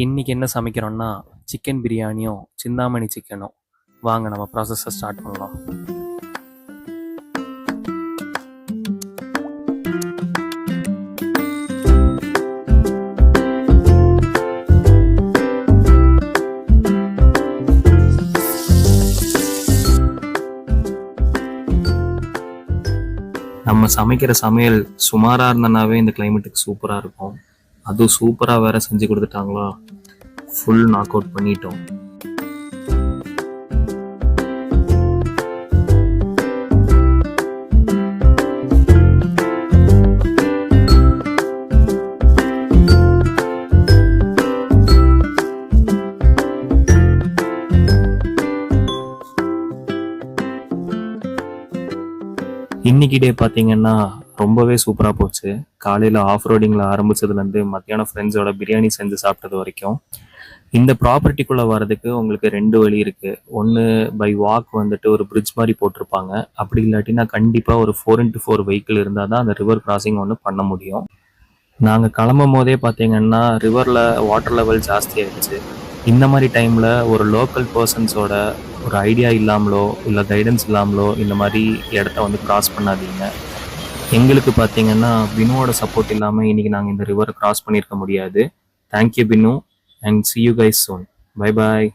இன்றைக்கி என்ன சமைக்கிறோன்னா சிக்கன் பிரியாணியும் சிந்தாமணி சிக்கனும். வாங்க நம்ம ப்ராசஸை ஸ்டார்ட் பண்ணலாம். நம்ம சமைக்கிற சமையல் சுமாராக இருந்தனாவே இந்த கிளைமேட்டுக்கு சூப்பராக இருக்கும். அதுவும் சூப்பராக வேற செஞ்சு கொடுத்துட்டாங்களா, ஃபுல் நாக் அவுட் பண்ணிட்டோம். இன்னைக்கு டே பார்த்தீங்கன்னா ரொம்பவே சூப்பராக போச்சு. காலையில் ஆஃப் ரோடிங்கில் ஆரம்பிச்சதுலேருந்து மத்தியானம் ஃப்ரெண்ட்ஸோட பிரியாணி செஞ்சு சாப்பிட்டது வரைக்கும். இந்த ப்ராப்பர்ட்டிக்குள்ளே வர்றதுக்கு உங்களுக்கு 2 வழி இருக்குது. ஒன்று பை வாக் வந்துட்டு ஒரு பிரிட்ஜ் மாதிரி போட்டிருப்பாங்க. அப்படி இல்லாட்டினா கண்டிப்பாக ஒரு 4x4 வெஹிக்கிள் இருந்தால் தான் அந்த ரிவர் கிராசிங் ஒன்று பண்ண முடியும். நாங்கள் கிளம்பும் போதே பார்த்தீங்கன்னா ரிவரில் வாட்டர் லெவல் ஜாஸ்தி ஆயிடுச்சு. இந்த மாதிரி டைமில் ஒரு லோக்கல் பர்சன்ஸோட ஒரு ஐடியா இல்லாமலோ இல்லை கைடன்ஸ் இல்லாமலோ இந்த மாதிரி இடத்த வந்து கிராஸ் பண்ணாதீங்க. எங்களுக்கு பார்த்தீங்கன்னா பினுவோட சப்போர்ட் இல்லாமல் இன்றைக்கி நாங்கள் இந்த ரிவரை கிராஸ் பண்ணியிருக்க முடியாது. Thank you Binu, and see you guys soon. Bye bye.